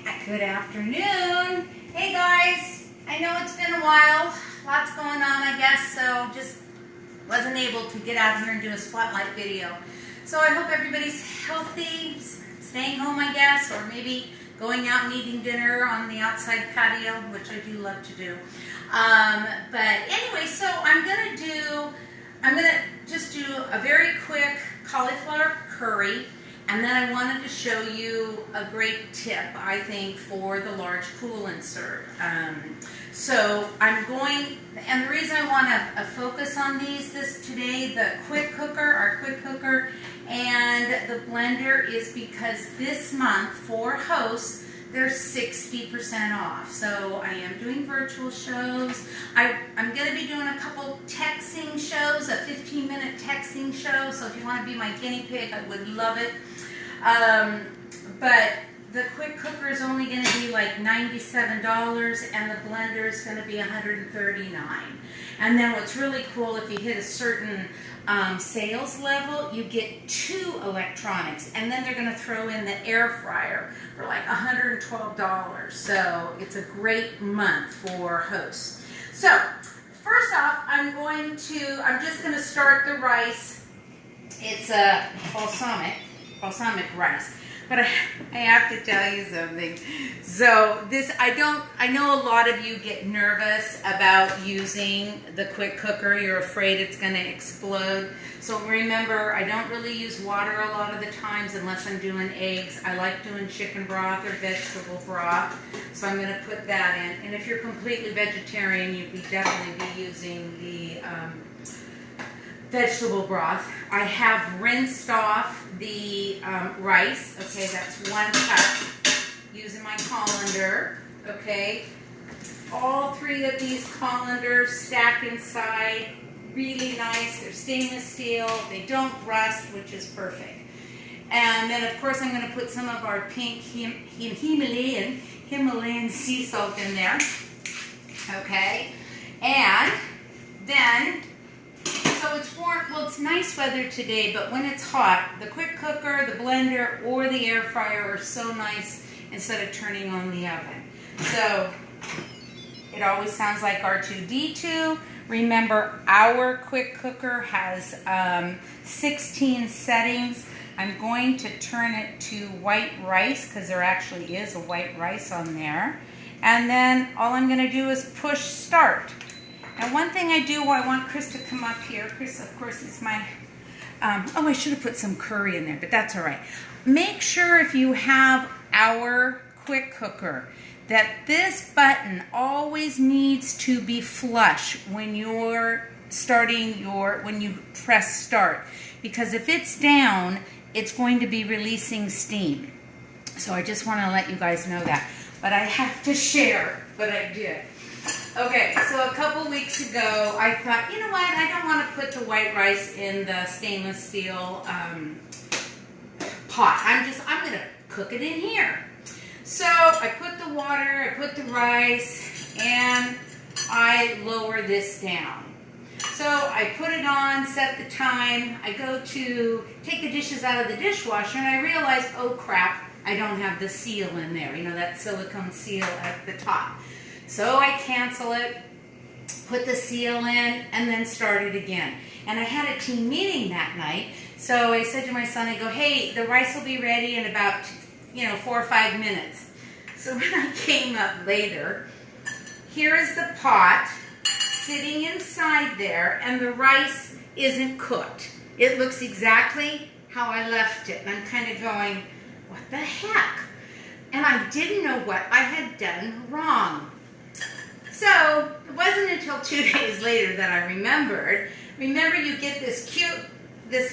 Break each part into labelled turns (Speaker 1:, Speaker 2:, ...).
Speaker 1: Good afternoon. Hey guys, I know it's been a while. Lots going on, I guess, so just wasn't able to get out here and do a spotlight video. So I hope everybody's healthy, staying home, I guess, or maybe going out and eating dinner on the outside patio, which I do love to do. But anyway, so I'm gonna just do a very quick cauliflower curry. And then I wanted to show you a great tip, I think, for the large cool and serve. So I'm going, and the reason I want to focus on this today, the quick cooker, our quick cooker, and the blender is because this month for hosts, they're 60% off. So I am doing virtual shows. I'm going to be doing a couple texting shows, a 15-minute texting show. So if you want to be my guinea pig, I would love it. But the quick cooker is only going to be like $97 and the blender is going to be $139. And then what's really cool, if you hit a certain sales level, you get 2 electronics, and then they're going to throw in the air fryer for like $112. So it's a great month for hosts. So first off, I'm just going to start the rice. It's a balsamic rice. But I have to tell you something. So I know a lot of you get nervous about using the quick cooker. You're afraid it's going to explode. So remember, I don't really use water a lot of the times unless I'm doing eggs. I like doing chicken broth or vegetable broth. So I'm going to put that in. And if you're completely vegetarian, you'd definitely be using the vegetable broth. I have rinsed off the rice. Okay, that's 1 cup. Using my colander. Okay, all 3 of these colanders stack inside. Really nice. They're stainless steel. They don't rust, which is perfect. And then, of course, I'm going to put some of our pink Himalayan sea salt in there. Okay, and then. So it's warm, well, it's nice weather today, but when it's hot, the quick cooker, the blender, or the air fryer are so nice instead of turning on the oven. So it always sounds like R2-D2. Remember, our quick cooker has 16 settings. I'm going to turn it to white rice because there actually is a white rice on there. And then all I'm going to do is push start. And one thing I do, I want Chris to come up here. Chris, of course, is my, I should have put some curry in there, but that's all right. Make sure if you have our quick cooker that this button always needs to be flush when you're when you press start. Because if it's down, it's going to be releasing steam. So I just want to let you guys know that. But I have to share, but I did. Okay, so a couple weeks ago, I thought, you know what, I don't want to put the white rice in the stainless steel pot. I'm going to cook it in here. So I put the water, I put the rice, and I lower this down. So I put it on, set the time. I go to take the dishes out of the dishwasher, and I realize, oh crap, I don't have the seal in there. You know, that silicone seal at the top. So I cancel it, put the seal in, and then start it again. And I had a team meeting that night, so I said to my son, I go, hey, the rice will be ready in about, 4 or 5 minutes. So when I came up later, here is the pot sitting inside there, and the rice isn't cooked. It looks exactly how I left it, and I'm kind of going, what the heck? And I didn't know what I had done wrong. So it wasn't until 2 days later that I remembered. Remember, you get this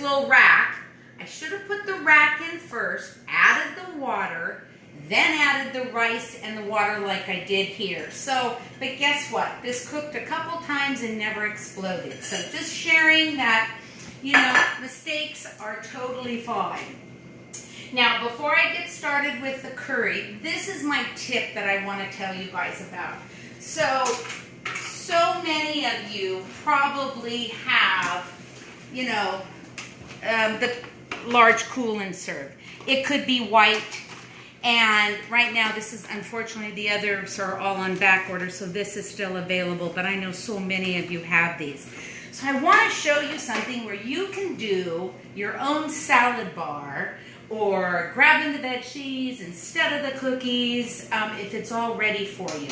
Speaker 1: little rack. I should have put the rack in first, added the water, then added the rice and the water like I did here. So, but guess what? This cooked a couple times and never exploded. So just sharing that, mistakes are totally fine. Now, before I get started with the curry, this is my tip that I want to tell you guys about. So many of you probably have, the large cool and serve. It could be white. And right now, this is, unfortunately, the others are all on back order, so this is still available, but I know so many of you have these. So I want to show you something where you can do your own salad bar, or grabbing the veggies instead of the cookies, if it's all ready for you.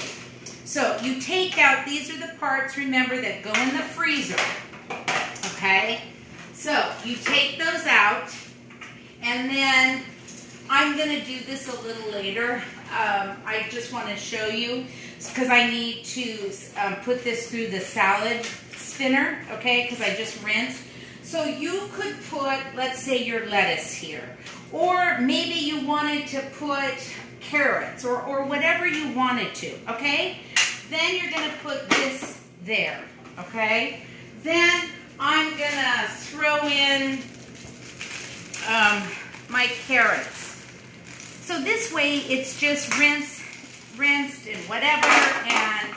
Speaker 1: So you take out, these are the parts, remember, that go in the freezer, okay? So you take those out, and then I'm going to do this a little later. I just want to show you because I need to put this through the salad spinner, okay, because I just rinsed. So you could put, let's say, your lettuce here, or maybe you wanted to put carrots or whatever you wanted to, okay? Then you're going to put this there, okay? Then I'm going to throw in my carrots. So this way it's just rinsed and whatever, and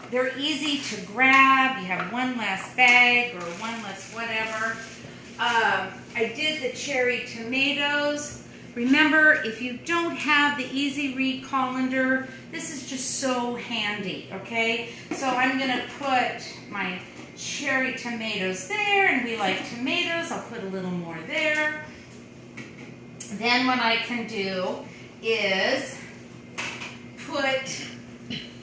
Speaker 1: they're easy to grab. You have one less bag or one less whatever. I did the cherry tomatoes. Remember, if you don't have the Easy Read colander, this is just so handy, okay? So I'm going to put my cherry tomatoes there, and we like tomatoes. I'll put a little more there. Then what I can do is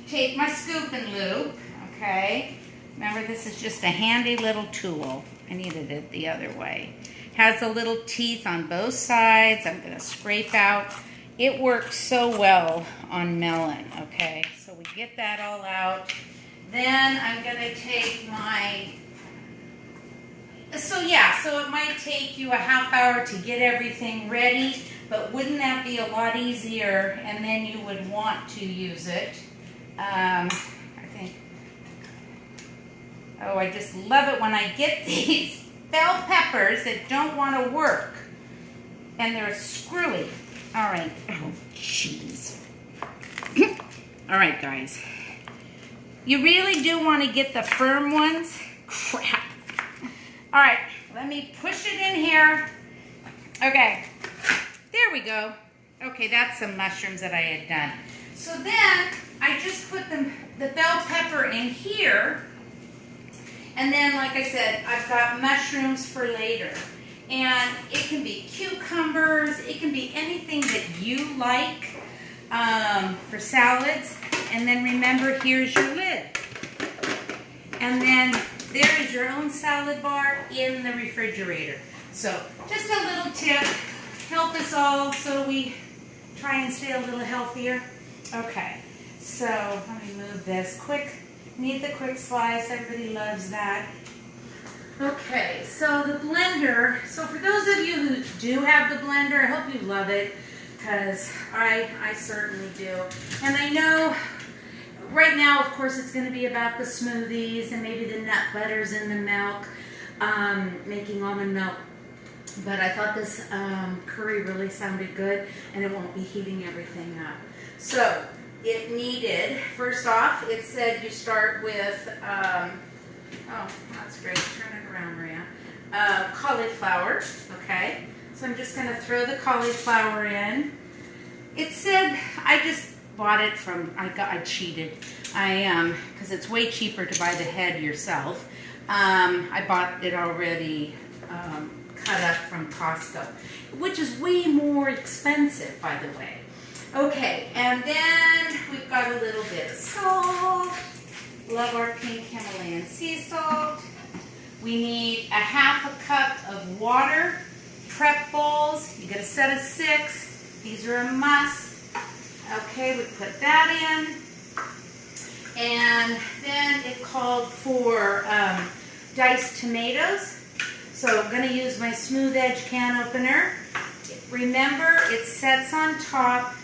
Speaker 1: take my scoop and loop, okay? Remember, this is just a handy little tool. I needed it the other way. Has the little teeth on both sides. I'm going to scrape out. It works so well on melon, okay? So we get that all out. Then I'm going to take my... So it might take you a half hour to get everything ready, but wouldn't that be a lot easier, and then you would want to use it. I think, I just love it when I get these bell peppers that don't want to work, and they're screwy. All right, oh jeez. All right, guys. You really do want to get the firm ones. Crap. All right, let me push it in here. Okay, there we go. Okay, that's some mushrooms that I had done. So then I just put the bell pepper in here. And then, like I said, I've got mushrooms for later. And it can be cucumbers. It can be anything that you like for salads. And then remember, here's your lid. And then there is your own salad bar in the refrigerator. So just a little tip, help us all so we try and stay a little healthier. Okay, so let me move this quick. Need the quick slice, everybody loves that. Okay, so the blender, so for those of you who do have the blender, I hope you love it, because I certainly do. And I know right now, of course, it's going to be about the smoothies and maybe the nut butters in the milk, making almond milk. But I thought this curry really sounded good, and it won't be heating everything up. So it needed, first off, it said you start with, oh, that's great. Turn it around, Maria. Cauliflower, okay. So I'm just going to throw the cauliflower in. It said, I just bought it from, I cheated. Because it's way cheaper to buy the head yourself. I bought it already cut up from Costco, which is way more expensive, by the way. Okay, and then we've got a little bit of salt. Love our pink Himalayan sea salt. We need a half a cup of water. Prep bowls, you get a set of 6. These are a must. Okay, we put that in. And then it called for diced tomatoes. So I'm going to use my smooth edge can opener. Remember, it sets on top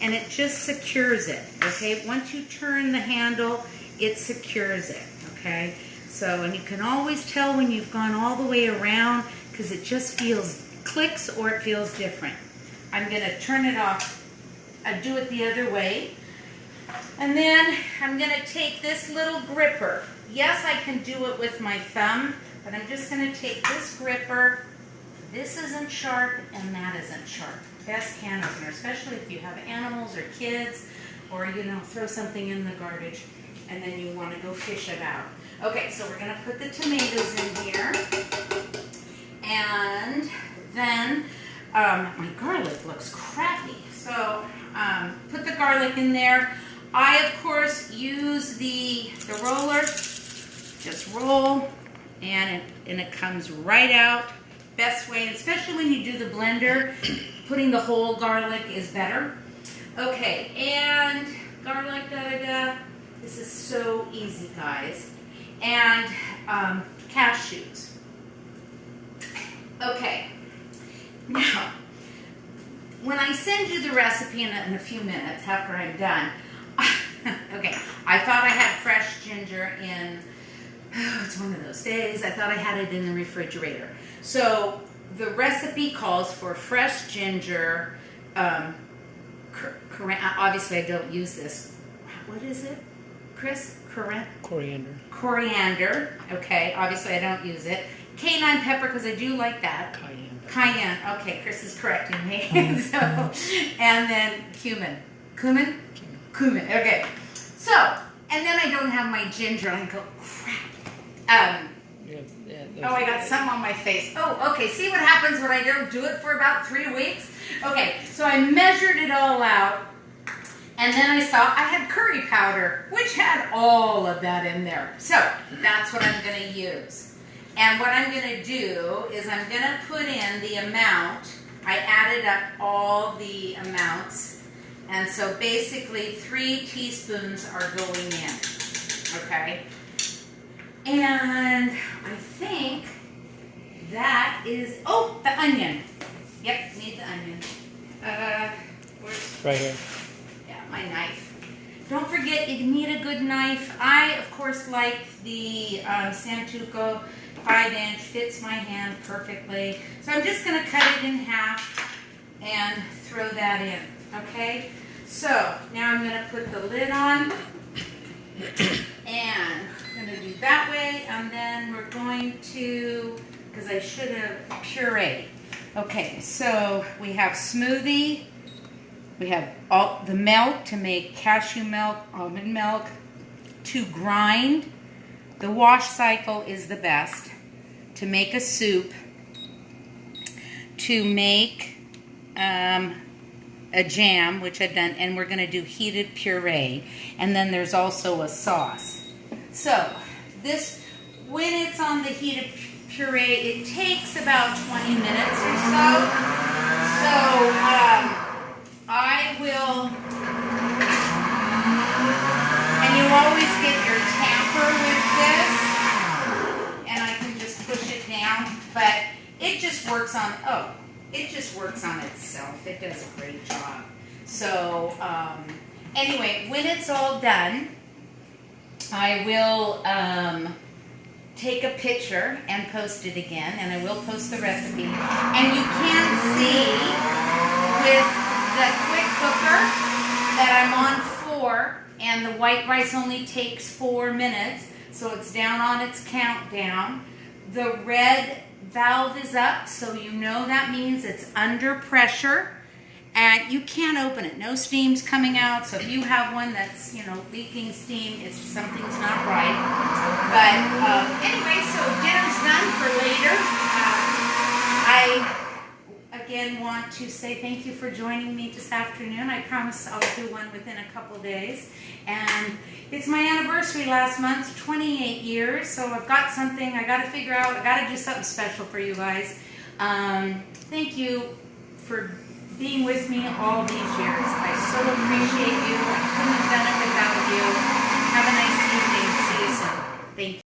Speaker 1: and it just secures it, okay? Once you turn the handle, it secures it, okay? So, and you can always tell when you've gone all the way around because it just clicks or it feels different. I'm going to turn it off. I do it the other way. And then I'm going to take this little gripper. Yes, I can do it with my thumb, but I'm just going to take this gripper this isn't sharp and that isn't sharp. Best can opener, especially if you have animals or kids, or throw something in the garbage and then you want to go fish it out. Okay, so we're going to put the tomatoes in here. And then my garlic looks crappy. So put the garlic in there. I, of course, use the roller. Just roll, and it comes right out. Best way, especially when you do the blender, putting the whole garlic is better. Okay, and garlic, This is so easy, guys. And cashews. Okay, now, when I send you the recipe in a few minutes after I'm done, okay, I thought I had fresh ginger in, it's one of those days, I thought I had it in the refrigerator. So the recipe calls for fresh ginger, obviously I don't use this. What is it, Chris?
Speaker 2: Coriander.
Speaker 1: Coriander, okay, obviously I don't use it. Cayenne pepper, because I do like that. Cayenne, okay, Chris is correcting me. So, and then cumin. Cumin, okay. So, and then I don't have my ginger, and I go, crap. Oh, I got some on my face. Oh, okay, see what happens when I don't do it for about 3 weeks? Okay, so I measured it all out, and then I saw I had curry powder, which had all of that in there. So, that's what I'm going to use. And what I'm going to do is I'm going to put in the amount. I added up all the amounts. And so basically 3 teaspoons are going in. Okay? And I think that is, oh, the onion. Yep, need the onion. Where's?
Speaker 2: Right here.
Speaker 1: Yeah, my knife. Don't forget, you need a good knife. I, of course, like the Santoku 5-inch, fits my hand perfectly. So I'm just going to cut it in half and throw that in, okay? So now I'm going to put the lid on, and I'm going to do that way, and then we're going to, because I should have puree. Okay, so we have smoothie, we have all the milk to make cashew milk, almond milk, to grind. The wash cycle is the best. To make a soup, to make a jam, which I've done, and we're going to do heated puree. And then there's also a sauce. So this, when it's on the heated puree, it takes about 20 minutes or so. So I will, and you always get your tamper with this. Push it down, but it just works on, it just works on itself. It does a great job. So, anyway, when it's all done, I will take a picture and post it again, and I will post the recipe. And you can see with the quick cooker that I'm on 4, and the white rice only takes 4 minutes, so it's down on its countdown. The red valve is up, so you know that means it's under pressure, and you can't open it. No steam's coming out, so if you have one that's, leaking steam, something's not right. But anyway, so dinner's done for later. I, again, want to say thank you for joining me this afternoon. I promise I'll do one within a couple days. And it's my anniversary last month, 28 years, so I've got something I got to figure out. I got to do something special for you guys. Thank you for being with me all these years. I so appreciate you. I couldn't have done it without you. Have a nice evening. See you soon. Thank you.